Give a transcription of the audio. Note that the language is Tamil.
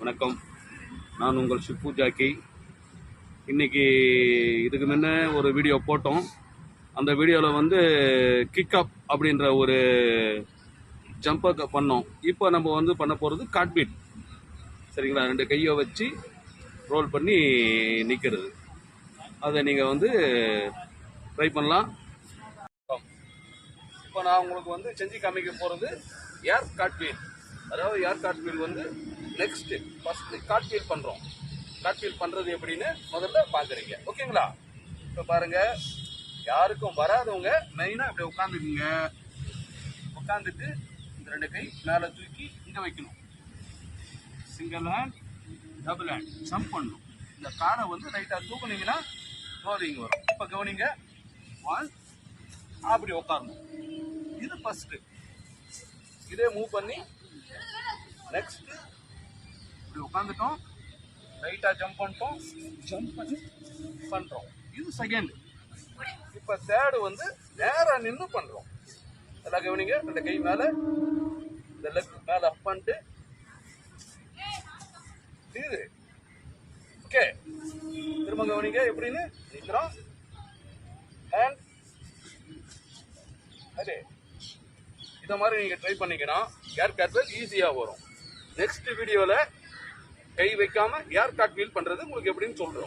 வணக்கம். நான் உங்கள் ஷிப்பு ஜாக்கி. இன்னைக்கு இதுக்கு முன்ன ஒரு வீடியோ போட்டோம். அந்த வீடியோவில் வந்து கிக் அப் அப்படின்ற ஒரு ஜம்பை பண்ணோம். இப்போ நம்ம வந்து பண்ண போகிறது காட்பீட். சரிங்களா? 2 கையை வச்சு ரோல் பண்ணி நிற்கிறது. அதை நீங்கள் வந்து ட்ரை பண்ணலாம். இப்போ நான் உங்களுக்கு வந்து செஞ்சு காமிக்க போகிறது ஏர் காட்பீட். அதாவது ஏர் காட்பீல் வந்து ஃபர்ஸ்ட் காட்பீல் பண்ணுறோம். காட்பீல் பண்ணுறது எப்படின்னு முதல்ல பார்க்குறீங்க. ஓகேங்களா? இப்போ பாருங்க, யாருக்கும் வராதவங்க மெயினாக அப்படி உட்காந்துக்குங்க. உட்காந்துட்டு இந்த 2 கை மேலே தூக்கி இங்கே வைக்கணும். Single hand, double hand jump பண்ணணும். இந்த காரை வந்து லைட்டாக தூக்குனீங்கன்னா ரோலிங் வரும். இப்போ கவனிங்க, 1 அப்படி உட்காரணும். இது ஃபர்ஸ்ட். இதே மூவ் பண்ணி நெக்ஸ்ட் இப்படி உட்காந்துட்டோம், லைட்டாக ஜம்ப் பண்ணிட்டோம், ஜம்ப் பண்ணி பண்ணுறோம். இது செகண்ட். இப்போ தேர்டு வந்து நேராக நின்று பண்ணுறோம். எல்லாம் கவனிங்க, 2 கை மேலே, இந்த லெக் மேலே அப் பண்ணிட்டு இது ஓகே. திரும்ப கவனிங்க எப்படின்னு நிற்கிறோம். ஹேண்ட் அதே இதை மாதிரி நீங்கள் ட்ரை பண்ணிக்கணும். ஏர் காட்பீல் ஈஸியாக வரும். நெக்ஸ்ட் வீடியோவில் கை வைக்காம ஏர் காட்பீல் பண்ணுறது உங்களுக்கு எப்படின்னு சொல்கிறோம்.